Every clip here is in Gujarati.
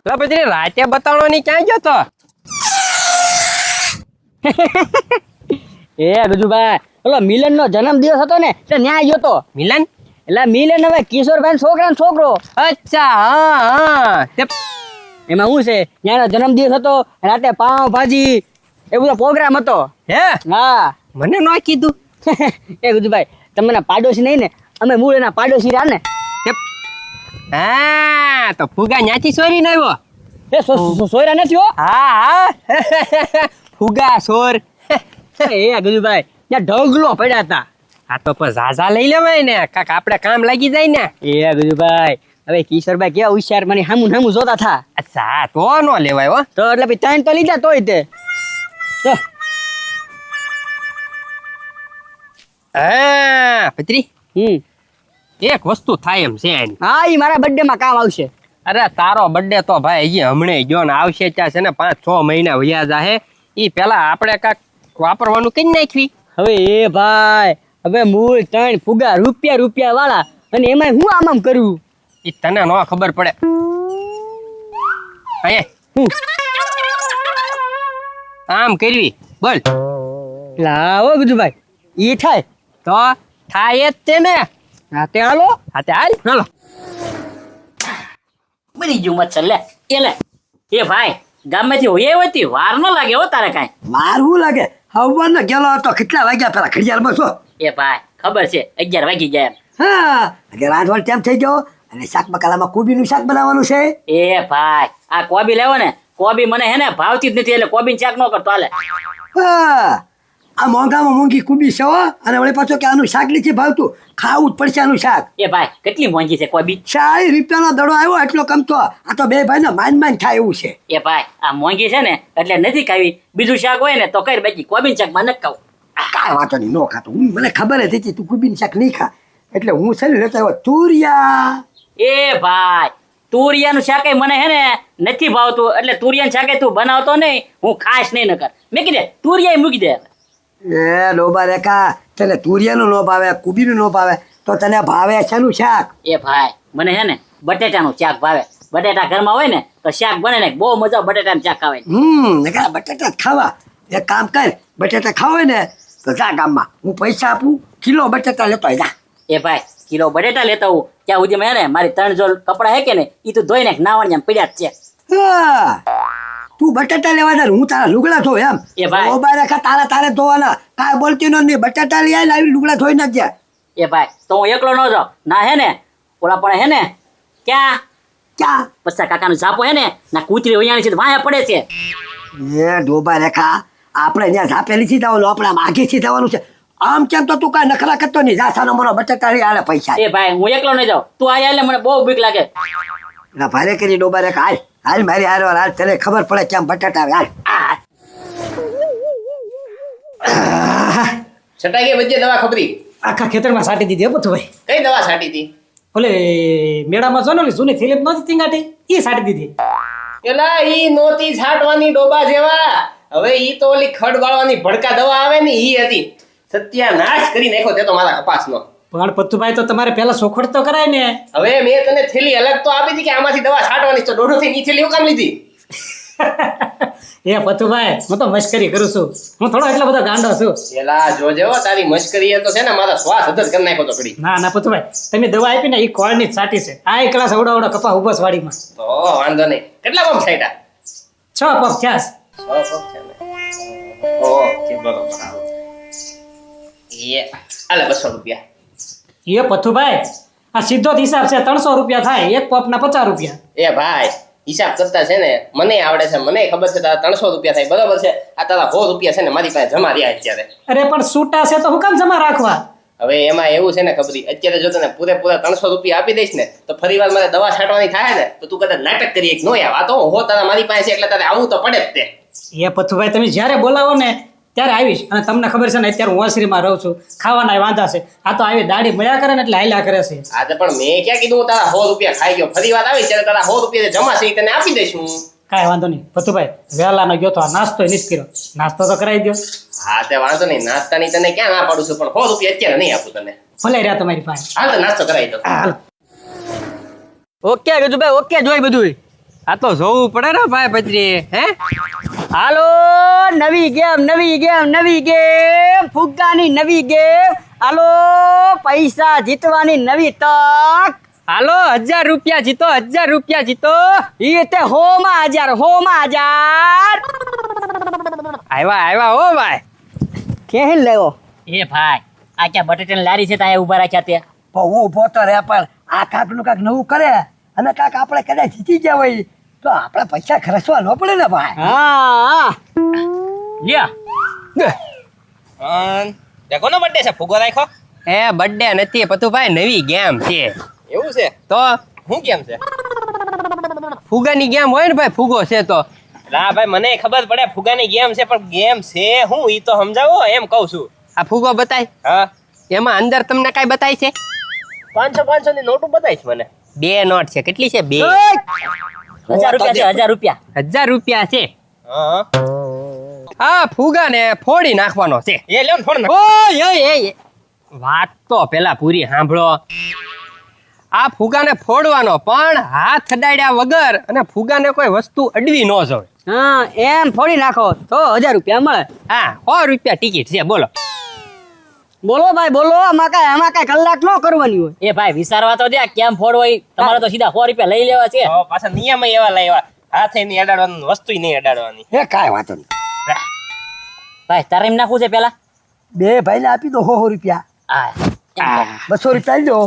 લા પછી રાતે બતાવવાની ક્યાં ગયો તો? એ ગજુભાઈ ઓલો મિલન નો જન્મદિવસ હતો ને એટલે ન્યાય ગયો તો. મિલન? એટલે મિલન હવે કિશોરભાઈ છોકરાનો છોકરો. અચ્છા, હા. એમાં શું છે, ત્યાંનો જન્મદિવસ હતો, રાતે પાવ ભાજી એ બધો પ્રોગ્રામ હતો. હે? હા. મને ન કીધું. એ ગજુભાઈ તમે પાડોશી નહીં ને, અમે મૂળ એના પાડોશી રહ્યા ને. હા, તો ફુગા ન્યાથી સોરી આવ્યો. એ સોયરા નથી હો. હા. ફુગા સોર. એ ગજુભાઈ ત્યાં ઢગલો પડ્યા હતા. આ તો પણ ઝાઝા લઈ લેવાય ને, કાક આપણે કામ લાગી જાય ને. એ ગજુભાઈ હવે કિશોરભાઈ કેવા હોશિયાર મને હામું જોતા થા. અચ્છા, તો નો લેવાય હો. તો એટલે પછી ત્રણ તો લીધા તોય તે. હા પત્રી, એક વસ્તુ થાય એમ છે એની. હા, ઈ મારા બર્થડે માં કામ આવશે. અરે તારો બર્થડે તો ભાઈ હજી હમણે ગયો ને, આવશે ત્યાં છે ને 5-6 મહિના વયા જાહે. ઈ પેલા આપણે કાક વાપરવાનું કઈ નાખવી. હવે એ ભાઈ હવે મૂળ 3 ફુગા રૂપિયા વાળા, અને એમાં હું આમ કરું ઈ તને ન ખબર પડે. આમ કરવી બોલ. લાવો ગજુભાઈ ઈ થાય તો થાય જ તે ને. હા તે હાલો. હા તે હાલ. હાલો. બની ગયું મચ્છર લે. એ ભાઈ ગામમાંથી હોય હોતી વાર ન લાગે હો તારે કાંઈ. વાર શું લાગે? હવારનો ગેલો હતો. કેટલા વાગ્યા પેલા ઘડિયાળમાં છો? એ ભાઈ ખબર છે 11 વાગી ગયા એમ. હા, રાંધવાનો ટાઈમ થઈ ગયો અને શાક બકાલામાં કોબીનું શાક બનાવવાનું છે. એ ભાઈ આ કોબી લેવો ને, કોબી મને હે ને ભાવતી જ નથી, એટલે કોબી શાક ન કરતો હાલે. હા, આ મોંઘામાં મોંઘી કોબી છે હો. અને વળી પાછો કે આનું શાક નથી ભાવતું, ખાવું જ પડશે આનું શાક. એ ભાઈ કેટલી મોંઘી છે કોબી? 40 રૂપિયાનો દડો આવ્યો એટલો કમતો. આ તો બે ભાઈ ને માન થાય એવું છે. એ ભાઈ આ મોંઘી છે ને એટલે નથી ખાવી. બીજું શાક હોય ને તો કઈ બાકી કોબી શાક માં નથી ખાવું. કાંઈ વાતો નહીં, નો ખાતો. મને ખબર જ હતી તું કોબીનું શાક નહીં ખા, એટલે હું છે ને લેતો આવ્યો તુરિયા. એ ભાઈ તુરિયાનું શાક મને હે ને નથી ભાવતું, એટલે તુરિયાનું શાક તું બનાવતો નહીં, હું ખાસ નહીં નકર. મેં કીધે તુરિયા મૂકી દે. એ ડોબા રેખા, તને તુરિયાનું ન ભાવે, કોબીનું ન ભાવે, તો તને ભાવે શેનું શાક? એ ભાઈ મને હે ને બટેટાનું શાક ભાવે. બટેટા ઘરમાં હોય ને તો શાક બને ને બહુ મજા બટેટાનું શાક આવે. બટેટા જ ખાવા. એક કામ કર, બટેટા ખાવ હોય ને તો જા ગામમાં, હું પૈસા આપું, કિલો બટેટા લેતો જા. એ ભાઈ કિલો બટેટા લેતા હું ત્યાં સુધી મેં ને મારી 3 જોડ કપડા હે કે ને એ તું ધોઈ નાખ, નાવણ એમ પડ્યા જ છે. હા, તું બટેટા લેવા દે, હું તારા લુગડા ધોઉં એમ. એ ભાઈ. ડોબા રેખા તારે ધોવાના, કાંઈ બોલતી નહીં. બટેટા લઈ આવી લુગડા ધોઈ નાખજે. એ ભાઈ તો હું એકલો ન જાઉં ના, હે ને ઓલા પણ હે ને ક્યાં પછા કાકાનું ઝાપો હે ને ના કૂતરી વૈયાણી છે વાયા પડે છે. એ ડોબા રેખા, આપણે ત્યાં ઝાપેલી થી જવાનું, આપણે આમ આગેથી જવાનું છે. આમ કેમ તો તું કાંઈ નખરા કરતો નહીં. જા સાનો મને બટેટા લઈ આલે પૈસા. એ ભાઈ હું એકલો નહીં જાઉં, તું આયા એટલે મને બહુ બીક લાગે. ના ભારે કરી ડોબા રેખા, હાલ મારી હાલ, તને ખબર પડે કેમ બટેટા આવે. હાલ. છટાઈ ગઈ બજે દવા ખબરી? આખા ખેતરમાં છાંટી દીધી હો ભાઈ. કઈ દવા છાંટી હતી? ઓલે મેળામાં જો ને જૂની ફિલિપ નહોતી તીંગાટી, એ છાંટી દીધી. એલા ઈ નોતી છાંટવાની ડોબા જેવા. હવે ઈ તો ઓલી ખડ વાળવાની ભડકા દવા આવે ને ઈ હતી. સત્યાનાશ કરી નાખ્યો તે તો મારા કપાસનો. પણ પત્તુભાઈ તો તમારે પેલા સોખડ તો કરાય ને. હવે મેં તને થેલી અલગ તો આપી હતી કે આમાંથી દવા છાંટવાની, તો દોઢો થી ઈ થેલી હું કામ લીધી? એ પત્તુભાઈ હું તો મશ્કરી કરું છું, હું થોડો એટલો બધો ગાંડો છું. એલા જોજે હો, તારી મશ્કરી તો છે ને મારા શ્વાસ અધર કરી નાખ્યો તો ઘડી. ના પત્તુભાઈ તમે દવા આપી ને એ કોળની જ છાંટી છે. આ એક ક્લાસ અવડા કપા ઉભસ વાડીમાં. તો વાંધો નહીં. કેટલા પંપ છાંટ્યા? 6 પંપ છાસ. 6 પંપ છે ને? ઓકે બરોબર. એ આલે 200 રૂપિયા. એ પત્તુભાઈ આ સીધો જ હિસાબ છે, 300 રૂપિયા થાય એક પંપના 50 રૂપિયા. એ ભાઈ હિસાબ કરતા છે ને મને આવડે છે, મને ખબર છે તારા 300 રૂપિયા થાય બરાબર છે. આ તારા 100 રૂપિયા છે ને મારી પાસે જમા રહ્યા અત્યારે. અરે પણ છૂટા છે તો હું કામ જમા રાખવા? હવે એમાં એવું છે ને ખબરી, અત્યારે જો તને પૂરેપૂરા 300 રૂપિયા આપી દઈશ ને તો ફરી વાર મારે દવા છાંટવાની થાય ને તો તું કદાચ નાટક કરી એક નો આવ. આ તો હો તારા મારી પાસે છે એટલે તારે આવવું તો પડે જ તે. એ પથુભાઈ તમે જ્યારે બોલાવો ને ત્યારે આવીશ. અને તમને ખબર છે ને અત્યારે હું ઓસરીમાં રહું છું, ખાવાના વાંધા છે. આ તો આવી દાડી મળ્યા કરે ને એટલે હાલ્યા કરે છે. હા તો પણ મેં ક્યાં કીધું હું તારા 100 રૂપિયા ખાઈ ગયો? ફરી વાર આવીશ ત્યારે તારા 100 રૂપિયા જમા છે એ તને આપી દઈશ હું. કાંઈ વાંધો નહીં પથુભાઈ, વહેલાનો ગયો તો આ નાસ્તો નહીં કર્યો, નાસ્તો તો કરાવી દો. હા તે વાંધો નહીં, નાસ્તાની તને ક્યાં ના પાડું છું, પણ 100 રૂપિયા અત્યારે નહીં આપું તને. ભલે રહ્યા તમારી પાસે. હાલ તો નાસ્તો કરાવી દો. ઓકે ગજુભાઈ ઓકે, જોઈ બધું. આ તો જોવું પડે ને ભાઈ પચરી હે હાલો નવી ગેમ ફુગ્ગાની નવી ગેમ હાલો પૈસા જીતવાની નવી તક હાલો 1000 રૂપિયા જીતો 1000 રૂપિયા જીતો ઈ તે હોમાં હજાર આવ્યા હો ભાઈ કેમ લેવો એ ભાઈ આ ક્યાં બટેટાની લારી છે ત્યાં ઉભા રાખ્યા તે પણ હું ઊભો તો રે પણ આ કાકનું કાંક નવું કરે અને કાંક આપણે કદાચ જીતી ગયા હોય તો આપણે પૈસા ખર્ચવા ન પડે ને ભાઈ હા લ્યા કોનો બર્થડે છે ફુગો રાખ્યો એ બર્થડે નથી પતુભાઈ નવી ગેમ છે એવું છે તો શું કેમ છે ફુગાની ગેમ હોય ને ભાઈ ફુગો છે તો ના ભાઈ મને ખબર પડે ફુગાની ગેમ છે પણ ગેમ છે હું ઈ તો સમજાવો એમ કહું છું આ ફુગો બતાય હા એમાં અંદર તમને કાંઈ બતાય છે 500 ની નોટો બતાવીશ મને 2 નોટ છે કેટલી છે 2 1000 રૂપિયા છે 1000 રૂપિયા 1000 રૂપિયા છે હા આ ફુગાને ફોડી નાખવાનો છે એ લ્યો ને ફોન ઓય ઓય ઓય વાત તો પેલા પૂરી સાંભળો આ ફુગાને ફોડવાનો પણ હાથ અડાડ્યા વગર અને ફુગાને કોઈ વસ્તુ અડવી ન જોવે હા એમ ફોડી નાખો તો 1000 રૂપિયા મળે હા 100 રૂપિયા ટિકિટ છે બોલો બોલો ભાઈ બોલો આમાં કાંઈ કલાક ન કરવાની હોય એ ભાઈ વિચારવા તો દે કેમ ફોડવો ઈ તમારે તો સીધા 100 રૂપિયા લઈ લેવા છે તો પાછા નિયમ એવા લાવ્યા હાથે નહીં અડાડવાનું વસ્તુ નહીં અડાડવાની એ કાંઈ વાંધો નહીં ભાઈ તારે એમ નાખવું છે પેલા બે ભાઈને આપી દો 100 રૂપિયા આ 200 રૂપિયા લઈ દો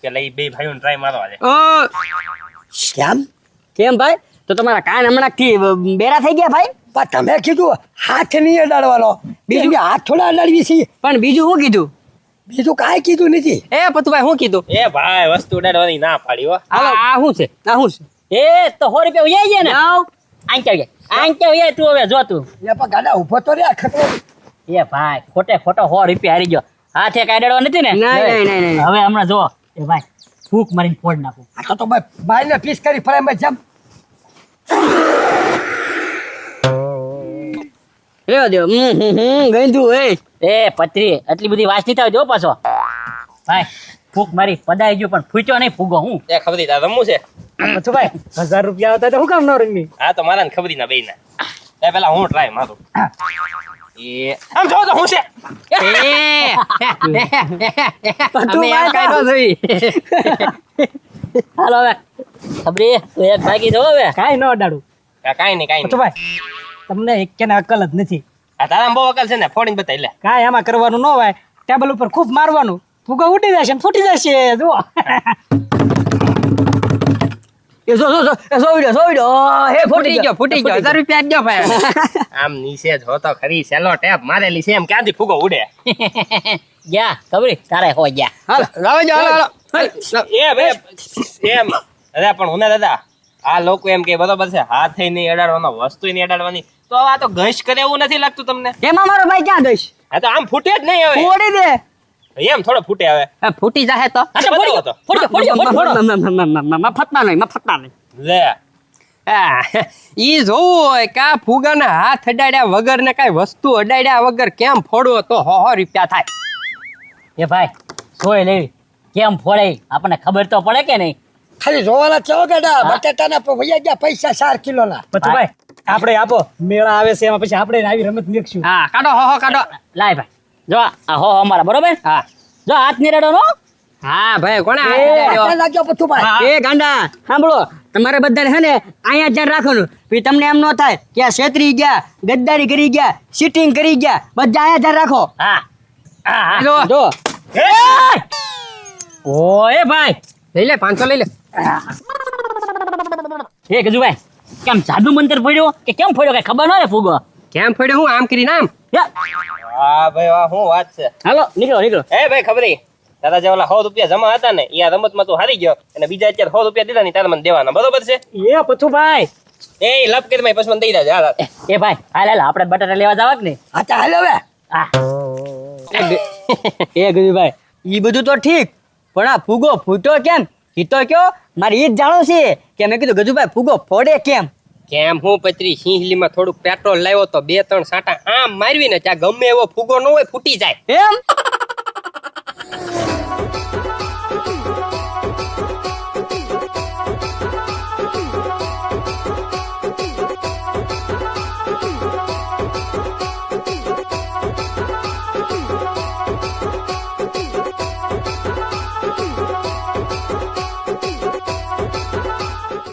પેલા ઈ બે ભાઈઓને ટ્રાય મારવા દે કેમ કેમ ભાઈ તો તમારા કાન હમણાંથી બેરા થઈ ગયા ભાઈ પણ તમે કીધું હાથ નહીં અડાડવાનો બીજું કે હાથ થોડા અડાડવી છે પણ બીજું શું કીધું બીજું કાંઈ કીધું નથી એ પતુભાઈ શું કીધું એ ભાઈ વસ્તુ ઉડાડવાની ના પાડી હો આ શું છે એ તો 100 રૂપિયા ઉયાઈ ગયા ને આંક્યા તું હવે જો તું એ પણ ગાડા ઊભો તો રે ખતરો એ ભાઈ ખોટે ખોટો 100 રૂપિયા હારી ગયો હાથે કાઢડો નથી ને નહીં હવે હમણાં જો એ ભાઈ ફૂક મારીને ફોડ નાખું આ તો બાઈને પીસ કરી ફરાઈમાં જમ રેવા દો ગંધુ એ પત્રી એટલી બધી વાસ નહીં થાય જો પાછો ભાઈ ફૂક મારી પદાઈ ગયો પણ ફૂટ્યો નહીં ફૂગો હું એ ખબરી તાર રમવું છે પછી ભાઈ 1000 રૂપિયા આવતા તો હું કામ ન રમી હા તો મારા ખબરી ના બેના એ પેલા હું ટ્રાય મારું એ આમ જો તો હું છે અમે એમ કાંઈ ન જોઈ હાલો હવે ખબરી તું એક ભાગી જો હવે કાંઈ ન અડાડું કાંઈ નહીં પછી ભાઈ તમને એક કે અક્કલ જ નથી આ તારા બહુ અકલ છે ને ફોડીને બતાવી લે કાંઈ એમાં કરવાનું ન હોય ટેબલ ઉપર ખૂબ મારવાનું ફૂગો ઉડી જશે ને ફૂટી જશે જુઓ એ જો હે ફૂટી ગયો 1000 રૂપિયા આપજો ભાઈ આમ નીચે જો તો ખરી સેલો ટેપ મારેલી છે એમ ક્યાંથી ફૂગો ઉડે ગયા ખબરી તારે હો ગયા હાલો લાવો જો હાલો એ બે એમ અરે પણ હું દાદા આ લોકો એમ કે બરોબર છે હાથે નહીં અડાડવાનો વસ્તુ નહીં અડાડવાની તો આ તો ઘસ કરે એવું નથી લાગતું તમને એમાં મારો ભાઈ ક્યાં દઈશ આ તો આમ ફૂટે જ નહીં હવે ફોડી દે એમ થોડો ફૂટે હવે ફૂટી જાહે તો બતાવો તો મફતમાં નહીં લે ઈ જોવું હોય કે આ ફુગાના હાથ અડાડ્યા વગર ને કાંઈ વસ્તુ અડાડ્યા વગર કેમ ફોડવો તો 100 રૂપિયા થાય એ ભાઈ સોય લેવી કેમ ફોડે આપણને ખબર તો પડે કે નહીં ખાલી જોવાના છો ગાડા બટેટાના વૈયા ગયા પૈસા 4 કિલોના પછી ભાઈ આપણે આપો મેળા આવે છે એમાં પછી આપણે આવી રમત મેકશું હા કાઢો કાઢો લાય ભાઈ જો આ હો અમારા બરોબર હા જો હાથ ની રેડો નો હા ભાઈ કોણે હાથ હાથે અડાડ્યો લાગ્યો પછી ભાઈ એ ગાંડા સાંભળો તમારે બધાને છે ને અહીંયા ધ્યાન રાખવાનું પછી તમને એમ ન થાય કે આ છેતરી ગયા ગદ્દારી કરી ગયા સીટિંગ કરી ગયા બધા અહીંયા ધ્યાન રાખો હા જો જો ઓય ભાઈ લઈ લે 500 લઈ લે એ ગજુભાઈ કેમ જાદુ મંતર પડ્યો કે કેમ પડ્યો કઈ ખબર ન રે ફૂગો કેમ ફોડ્યો હું આમ કરીને આમ હા ભાઈ વાહ શું વાત છે હાલો નીકળો એ ભાઈ ખબરી તારા જે ઓલા 100 રૂપિયા જમા હતા ને એ આ રમતમાં તું હારી ગયો અને બીજા અત્યારે 100 રૂપિયા દીધા ને તારે મને દેવાના બરોબર છે એ પછી ભાઈ એ લપ કે પછી મને દઈ દેજે હાલ એ ભાઈ હાલ આપણે બટાટા લેવા જવા કે નહીં હા તો હાલ હવે એ ગજુભાઈ ઈ બધું તો ઠીક પણ આ ફૂગો ફૂટો કેમ ઈ તો કયો મારે ઈ જ જાણવું છે કે મેં કીધું ગજુભાઈ ફૂગો ફોડે કેમ કેમ હું પતરી સિંહલીમાં થોડુંક પેટ્રોલ લાવ્યો તો 2-3 સાટા આમ મારવીને ત્યાં ગમે એવો ફુગો ન હોય ફૂટી જાય એમ